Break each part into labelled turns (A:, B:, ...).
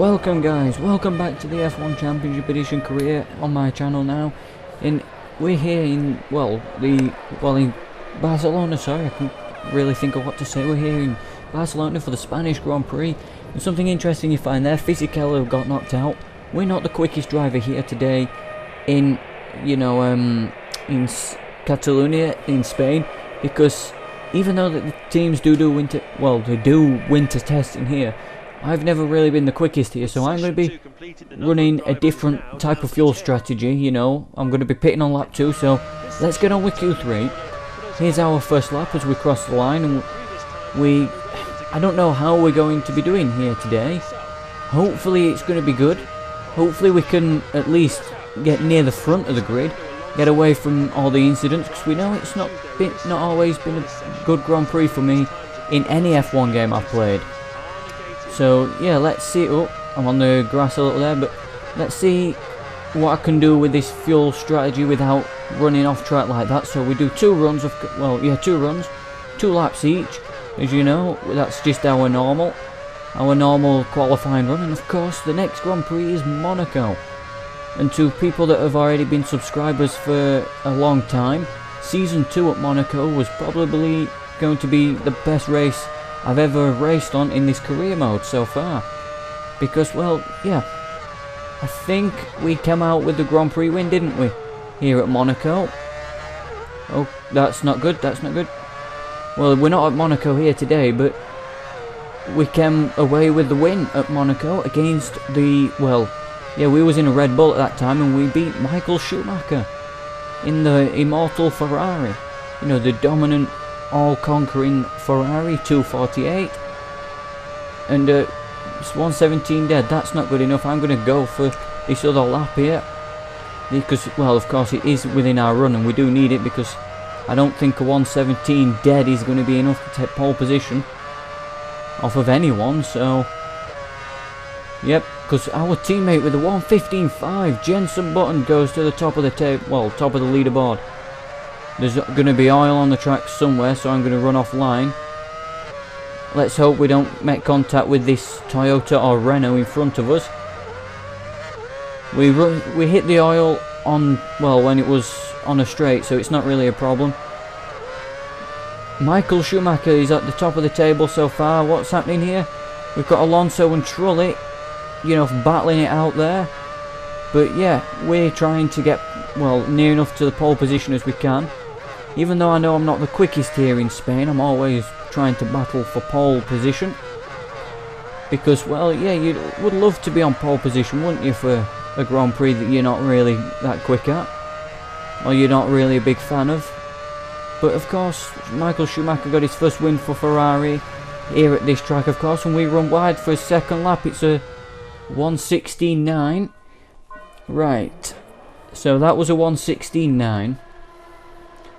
A: Welcome guys, welcome back to the F1 Championship Edition career on my channel now. We're here in in Barcelona. Sorry, I couldn't really think of what to say. We're here in Barcelona for the Spanish Grand Prix. And something interesting you find there, Fisichella got knocked out. We're not the quickest driver here today in Catalonia in Spain, because even though the teams do winter testing here, I've never really been the quickest here, so I'm going to be running a different type of fuel strategy, I'm going to be pitting on lap 2, so let's get on with Q3. Here's our first lap as we cross the line, and I don't know how we're going to be doing here today. Hopefully it's going to be good. Hopefully we can at least get near the front of the grid, get away from all the incidents, because we know it's not always been a good Grand Prix for me in any F1 game I've played. So yeah, let's see. Oh, I'm on the grass a little there, but let's see what I can do with this fuel strategy without running off track like that. So we do 2 runs of, 2 runs, 2 laps each. As you know, that's just our normal qualifying run. And of course, the next Grand Prix is Monaco. And to people that have already been subscribers for a long time, Season 2 at Monaco was probably going to be the best race I've ever raced on in this career mode so far. Because, I think we came out with the Grand Prix win, didn't we? Here at Monaco. Oh, that's not good, that's not good. Well, we're not at Monaco here today, but we came away with the win at Monaco against we was in a Red Bull at that time, and we beat Michael Schumacher in the immortal Ferrari. The dominant, all-conquering Ferrari 248. And it's 117 dead. That's not good enough. I'm going to go for this other lap here, because, of course it is within our run, and we do need it, because I don't think a 117 dead is going to be enough to take pole position off of anyone. So yep, because our teammate with the 115.5, Jenson Button, goes to the top of the top of the leaderboard. There's going to be oil on the track somewhere, so I'm going to run offline. Let's hope we don't make contact with this Toyota or Renault in front of us. We hit the oil on, when it was on a straight, so it's not really a problem. Michael Schumacher is at the top of the table so far. What's happening here? We've got Alonso and Trulli, battling it out there. But yeah, we're trying to get, near enough to the pole position as we can. Even though I know I'm not the quickest here in Spain, I'm always trying to battle for pole position. Because, you would love to be on pole position, wouldn't you, for a Grand Prix that you're not really that quick at, or you're not really a big fan of. But of course, Michael Schumacher got his first win for Ferrari here at this track, of course, and we run wide for a second lap. It's a 1:16.9. Right, so that was a 1:16.9.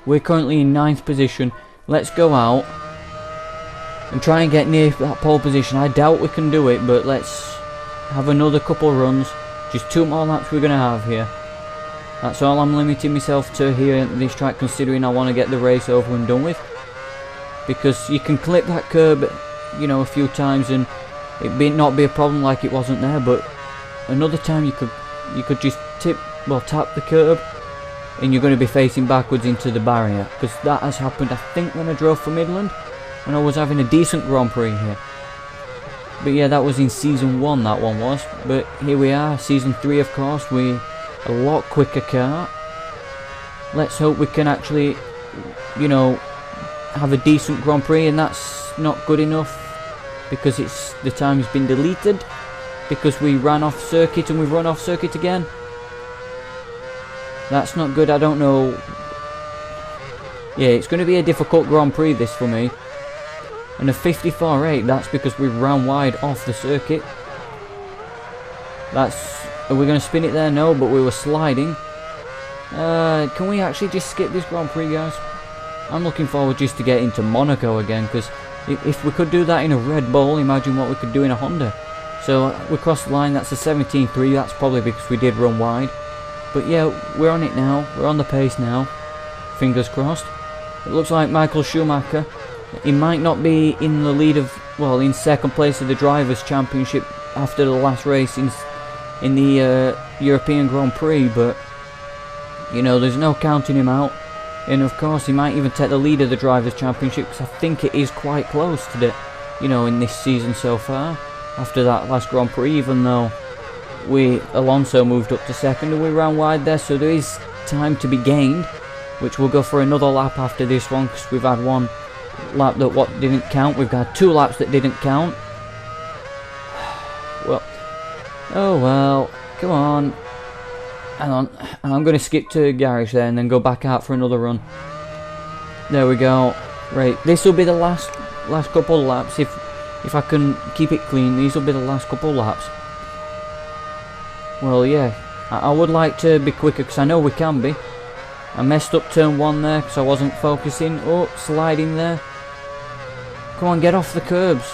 A: We're currently in 9th position. Let's go out and try and get near that pole position. I doubt we can do it, but let's have another couple runs. Just 2 more laps we're going to have here. That's all I'm limiting myself to here at this track, considering I want to get the race over and done with. Because you can clip that curb, a few times and it not be a problem like it wasn't there, but another time you could just tap the curb, and you're going to be facing backwards into the barrier, because that has happened, I think, when I drove for Midland, when I was having a decent Grand Prix here. But yeah, that was in Season 1, that one was. But here we are, Season 3, of course, we a lot quicker car. Let's hope we can actually, have a decent Grand Prix, and that's not good enough, because the time's been deleted, because we ran off circuit and we've run off circuit again. That's not good. I don't know. Yeah, it's going to be a difficult Grand Prix this for me. And a 54.8, that's because we ran wide off the circuit. Are we going to spin it there? No, but we were sliding. Can we actually just skip this Grand Prix, guys? I'm looking forward just to get into Monaco again, because if we could do that in a Red Bull, imagine what we could do in a Honda. So we crossed the line. That's a 17.3. That's probably because we did run wide. But yeah, we're on it now. We're on the pace now. Fingers crossed. It looks like Michael Schumacher, he might not be in the lead of, in second place of the Drivers' Championship after the last race in the European Grand Prix, but you know, there's no counting him out. And of course, he might even take the lead of the Drivers' Championship, because I think it is quite close to the, you know, in this season so far. After that last Grand Prix, even though Alonso moved up to second and we ran wide there, so there is time to be gained, which we'll go for another lap after this one, because we've had one lap that didn't count. We've got 2 laps that didn't count. Well, oh well, come on. Hang on, I'm going to skip to garage there and then go back out for another run. There we go. Right, this will be the last couple of laps. If I can keep it clean, these will be the last couple of laps. Well, yeah, I would like to be quicker, because I know we can be. I messed up turn 1 there because I wasn't focusing. Oh, sliding there. Come on, get off the curbs.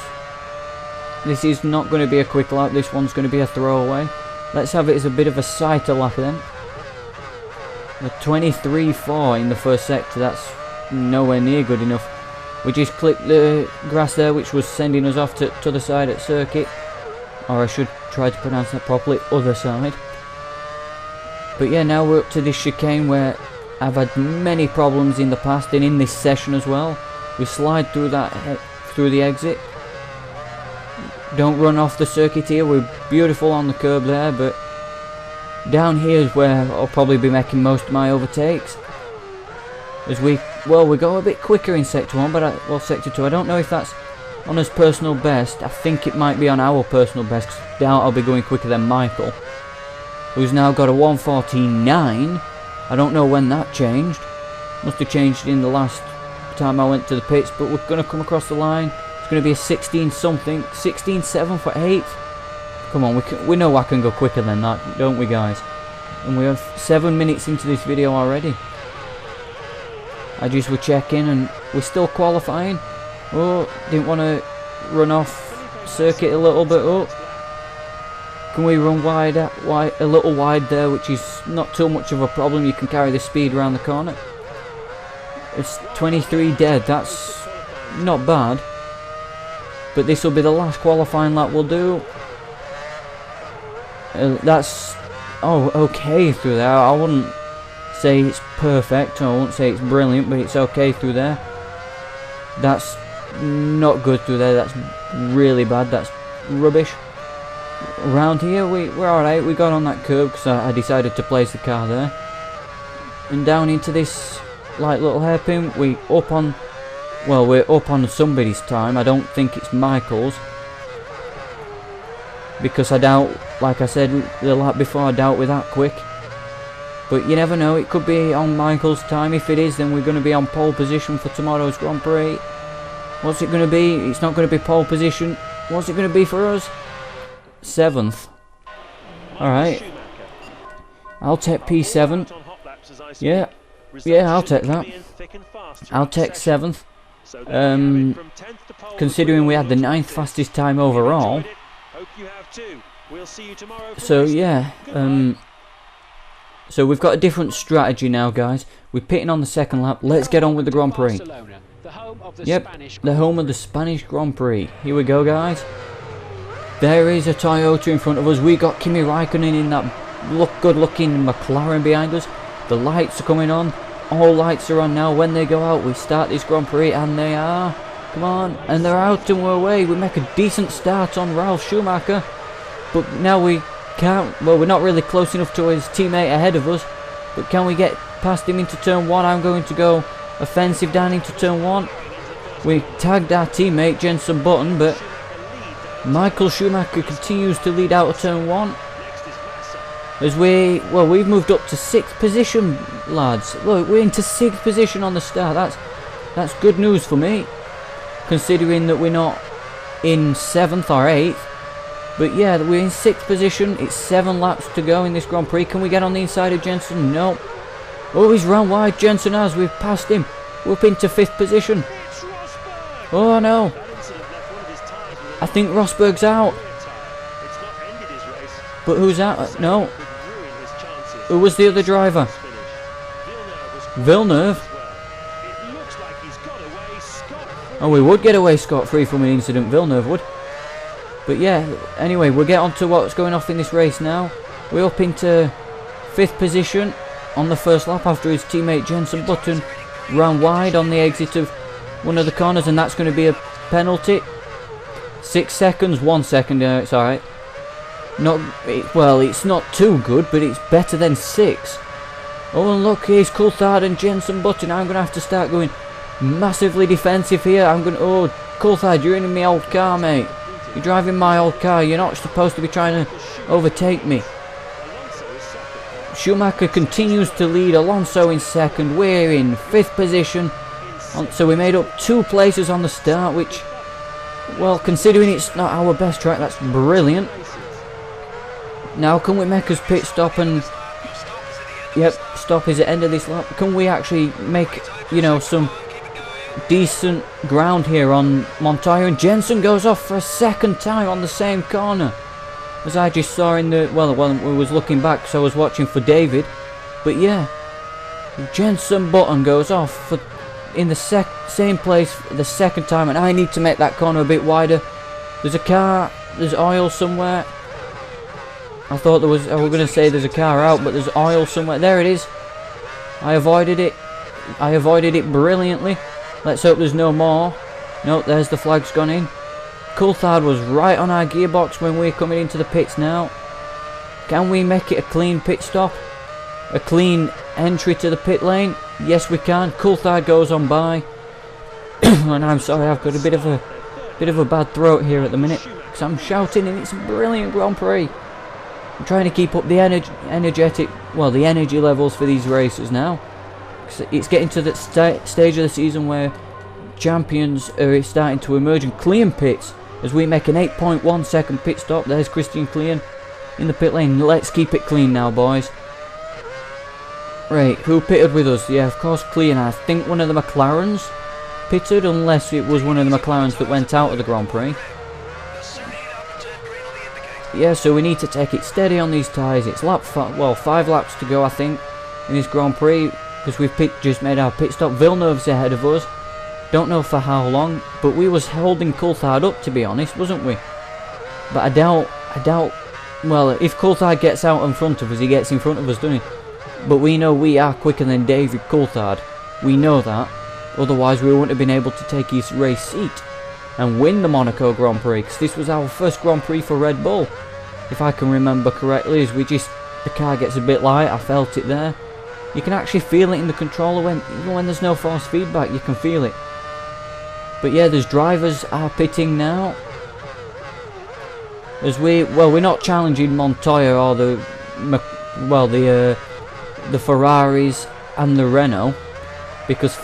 A: This is not going to be a quick lap. This one's going to be a throwaway. Let's have it as a bit of a sighter lap then. A 23.4 in the first sector. That's nowhere near good enough. We just clipped the grass there, which was sending us off to the side at circuit. Or I should try to pronounce that properly, other side. But yeah, now we're up to this chicane where I've had many problems in the past, and in this session as well. We slide through the exit. Don't run off the circuit here. We're beautiful on the curb there, but down here is where I'll probably be making most of my overtakes. As we go a bit quicker in sector 1, but sector 2. I don't know if that's on his personal best. I think it might be on our personal best, because I doubt I'll be going quicker than Michael, who's now got a 1:49. I don't know when that changed. Must have changed in the last time I went to the pits, but we're going to come across the line. It's going to be a 16 something, 16.7 for 8th. Come on, we know I can go quicker than that, don't we guys? And we are 7 minutes into this video already. I just were checking and we're still qualifying. Oh, didn't want to run off circuit a little bit. Oh, can we run a little wide there, which is not too much of a problem. You can carry the speed around the corner. It's 23 dead. That's not bad. But this will be the last qualifying lap we'll do. That's okay through there. I wouldn't say it's perfect. I wouldn't say it's brilliant, but it's okay through there. That's not good through there. That's really bad. That's rubbish. Around here we're alright. We got on that curb because I decided to place the car there. And down into this light little hairpin, we're up on somebody's time. I don't think it's Michael's, because I doubt, like I said the lap before, I doubt we're that quick. But you never know, it could be on Michael's time. If it is, then we're going to be on pole position for tomorrow's Grand Prix. What's it going to be? It's not going to be pole position. What's it going to be for us? 7th. Alright. I'll take P7. Yeah, I'll take that. I'll take 7th. Considering we had the 9th fastest time overall. So yeah, so we've got a different strategy now, guys. We're pitting on the second lap. Let's get on with the Grand Prix. Yep, the home of the Spanish Grand Prix. Here we go, guys. There is a Toyota in front of us. We got Kimi Raikkonen in that good-looking McLaren behind us. The lights are coming on. All lights are on now. When they go out, we start this Grand Prix, and they are. Come on, and they're out and we're away. We make a decent start on Ralf Schumacher, but now we can't. Well, we're not really close enough to his teammate ahead of us, but can we get past him into turn 1? I'm going to go offensive down into turn 1. We tagged our teammate Jenson Button, but Michael Schumacher continues to lead out of turn 1. As we've moved up to 6th position, lads. Look, we're into 6th position on the start. That's good news for me, considering that we're not in 7th or 8th. But yeah, we're in 6th position. It's 7 laps to go in this Grand Prix. Can we get on the inside of Jenson? No. Oh, he's run wide. Jenson has. We've passed him. We're up into 5th position. Oh no. I think Rosberg's out. But who's out? No. Who was the other driver? Villeneuve. Oh, we would get away scot-free from an incident. Villeneuve would. But yeah, anyway, we'll get on to what's going off in this race now. We're up into 5th position on the first lap after his teammate Jenson Button ran wide on the exit of one of the corners, and that's going to be a penalty. 6 seconds, 1 second, it's alright. Well, it's not too good, but it's better than 6. Oh, and look, here's Coulthard and Jenson Button. I'm going to have to start going massively defensive here. Oh, Coulthard, you're in my old car, mate. You're driving my old car. You're not supposed to be trying to overtake me. Schumacher continues to lead. Alonso in 2nd. We're in 5th position. So we made up 2 places on the start, which, well, considering it's not our best track, that's brilliant. Now, can we make us pit stop and... Yep, stop is the end of this lap. Can we actually make, you know, some decent ground here on Montoya? And Jenson goes off for a 2nd time on the same corner, as I just saw in the... Well, we was looking back, so I was watching for David. But yeah, Jenson Button goes off for... in the same place the 2nd time, and I need to make that corner a bit wider. There's a car, there's oil somewhere. I thought there was, I was going to say there's a car out, but there's oil somewhere. There it is. I avoided it. I avoided it brilliantly. Let's hope there's no more. Nope, there's the flag's gone in. Coulthard was right on our gearbox when we're coming into the pits now. Can we make it a clean pit stop? A clean entry to the pit lane? Yes, we can. Coulthard goes on by. And I'm sorry, I've got a bit of a bad throat here at the minute, because I'm shouting, and it's a brilliant Grand Prix. I'm trying to keep up the the energy levels for these races now. It's getting to that stage of the season where champions are starting to emerge, and Clean pits as we make an 8.1 second pit stop. There's Christian Clean in the pit lane. Let's keep it clean now, boys. Right, who pitted with us? Yeah, of course, Clean. I think one of the McLarens pitted, unless it was one of the McLarens that went out of the Grand Prix. Yeah, so we need to take it steady on these tyres. It's 5 laps to go, I think, in this Grand Prix, because we've just made our pit stop. Villeneuve's ahead of us. Don't know for how long, but we was holding Coulthard up, to be honest, wasn't we? But I doubt, well, if Coulthard gets out in front of us, he gets in front of us, doesn't he? But we know we are quicker than David Coulthard. We know that. Otherwise, we wouldn't have been able to take his race seat and win the Monaco Grand Prix, because this was our first Grand Prix for Red Bull, if I can remember correctly. As the car gets a bit light. I felt it there. You can actually feel it in the controller even when there's no force feedback. You can feel it. But yeah, there's drivers are pitting now. As we're not challenging Montoya or the Ferraris and the Renault, because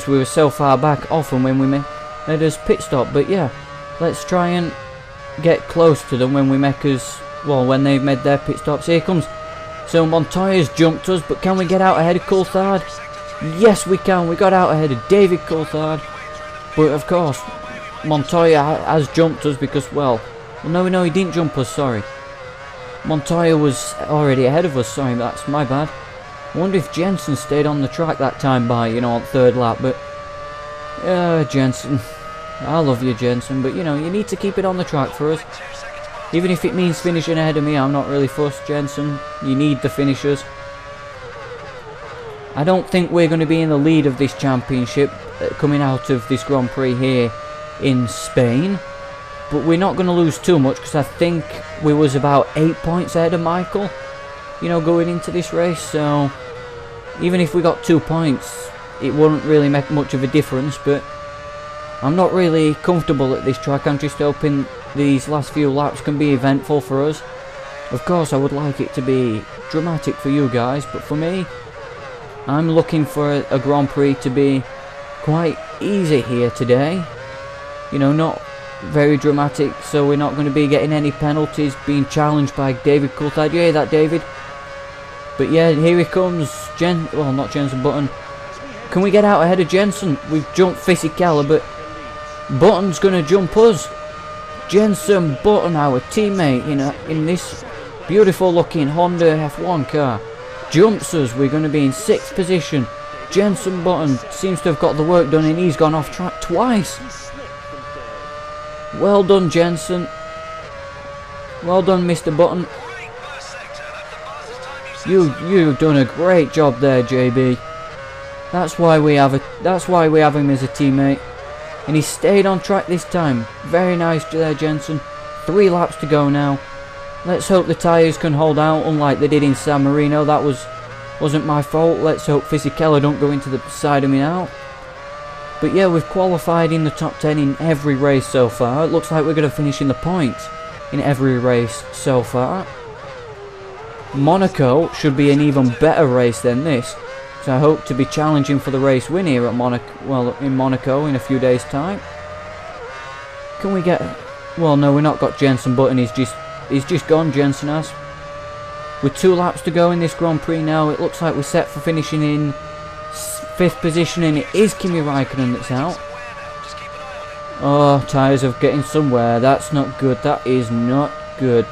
A: we were so far back often when we made us pit stop. But yeah, let's try and get close to them when when they've made their pit stops. Here comes. So Montoya's jumped us, but can we get out ahead of Coulthard? Yes, we can. We got out ahead of David Coulthard, but of course Montoya has jumped us because no, he didn't jump us. Sorry, Montoya was already ahead of us. Sorry, that's my bad. I wonder if Jenson stayed on the track that time on 3rd lap, but Jenson, I love you, Jenson, but you need to keep it on the track for us. Even if it means finishing ahead of me, I'm not really fussed, Jenson. You need the finishers. I don't think we're going to be in the lead of this championship coming out of this Grand Prix here in Spain, but we're not going to lose too much, because I think we was about 8 points ahead of Michael, going into this race. So even if we got 2 points, it wouldn't really make much of a difference. But I'm not really comfortable at this track. I'm just hoping these last few laps can be eventful for us. Of course, I would like it to be dramatic for you guys, but for me, I'm looking for a Grand Prix to be quite easy here today. Not very dramatic, so we're not going to be getting any penalties, being challenged by David Coulthard. You hear that, David? But yeah, here he comes. Not Jenson Button. Can we get out ahead of Jenson? We've jumped Fisichella, but Button's going to jump us. Jenson Button, our teammate, in this beautiful looking Honda F1 car, jumps us. We're going to be in 6th position. Jenson Button seems to have got the work done, and he's gone off track twice. Well done, Jensen. Well done, Mr. Button. You've done a great job there, JB. That's why we have him as a teammate. And he stayed on track this time. Very nice there, Jensen. 3 laps to go now. Let's hope the tyres can hold out, unlike they did in San Marino. That wasn't my fault. Let's hope Fisichella don't go into the side of me now. But yeah, we've qualified in the top 10 in every race so far. It looks like we're going to finish in the points in every race so far. Monaco should be an even better race than this. So I hope to be challenging for the race win here at Monaco in a few days' time. Can we get... Well, no, we're not got Jensen Button. He's just gone, Jensen has. With 2 laps to go in this Grand Prix now, it looks like we're set for finishing in 5th position, and it is Kimi Raikkonen that's out. Oh, tyres are getting somewhere. That's not good. That is not good.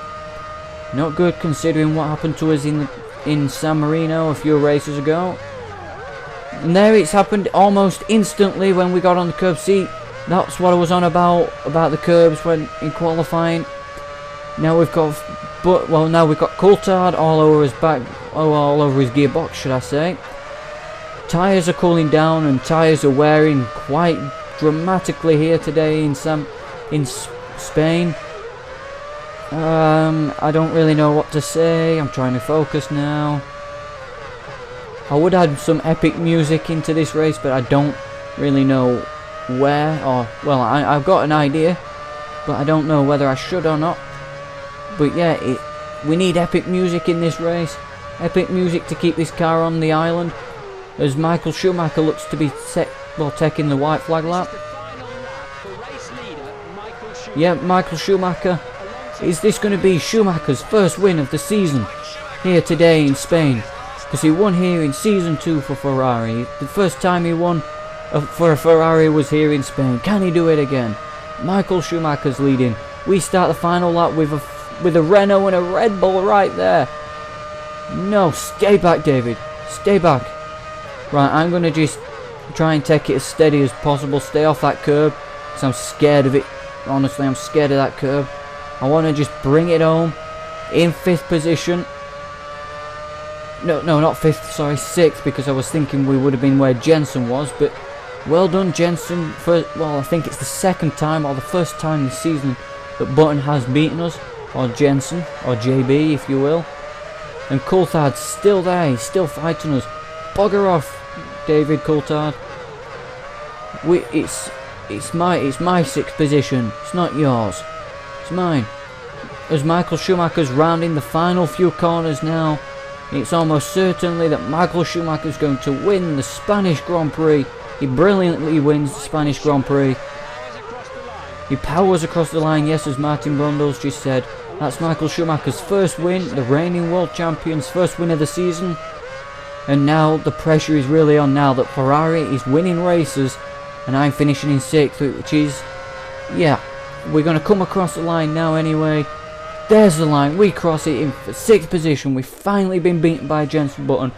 A: Not good considering what happened to us in San Marino a few races ago. And there it's happened almost instantly when we got on the curb. See, that's what I was on about the curbs when in qualifying. Now we've got, now we've got Coulthard all over his back, all over his gearbox, should I say. Tyres are cooling down and tyres are wearing quite dramatically here today in Spain. I don't really know what to say. I'm trying to focus now. I would add some epic music into this race, but I don't really know where, or, well, I've got an idea, but I don't know whether I should or not. But yeah, we need epic music in this race. Epic music to keep this car on the island, as Michael Schumacher looks to be taking the white flag lap. Yeah, Michael Schumacher. Is this going to be Schumacher's first win of the season here today in Spain? Because he won here in Season 2 for Ferrari. The first time he won for a Ferrari was here in Spain. Can he do it again? Michael Schumacher's leading. We start the final lap with a Renault and a Red Bull right there. No, stay back, David. Stay back. Right, I'm going to just try and take it as steady as possible. Stay off that curb, because I'm scared of it. Honestly, I'm scared of that curb. I want to just bring it home in 5th position. No, not 5th, sorry, 6th, because I was thinking we would have been where Jensen was. But well done, Jensen. Well, I think it's the 2nd time or the 1st time this season that Button has beaten us, or Jensen, or JB, if you will. And Coulthard's still there. He's still fighting us. Bugger off, David Coulthard. It's my 6th position. It's not yours. It's mine. As Michael Schumacher's rounding the final few corners now, it's almost certainly that Michael Schumacher's going to win the Spanish Grand Prix. He brilliantly wins the Spanish Grand Prix. He powers across the line, yes, as Martin Brundle's just said. That's Michael Schumacher's first win, the reigning world champion's first win of the season. And now the pressure is really on now that Ferrari is winning races and I'm finishing in 6th, which is, yeah, we're going to come across the line now anyway. There's the line, we cross it in 6th position. We've finally been beaten by Jensen Button.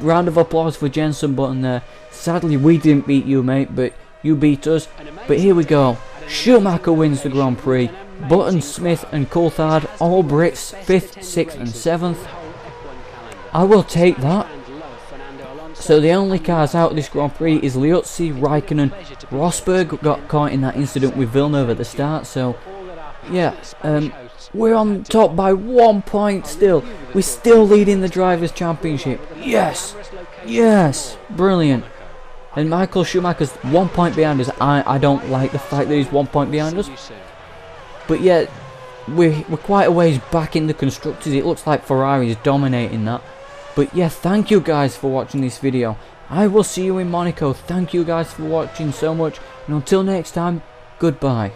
A: Round of applause for Jensen Button there. Sadly we didn't beat you, mate, but you beat us. But here we go. Schumacher wins the Grand Prix. Button, Smith and Coulthard, all Brits, 5th, 6th and 7th. I will take that. So the only cars out of this Grand Prix is Liuzzi, Raikkonen. Rosberg got caught in that incident with Villeneuve at the start, so yeah, we're on top by 1 point still. We're still leading the Drivers' Championship. Yes! Yes! Brilliant. And Michael Schumacher's 1 point behind us. I don't like the fact that he's 1 point behind us. But yeah, we're quite a ways back in the Constructors. It looks like Ferrari is dominating that. But yeah, thank you guys for watching this video. I will see you in Monaco. Thank you guys for watching so much. And until next time, goodbye.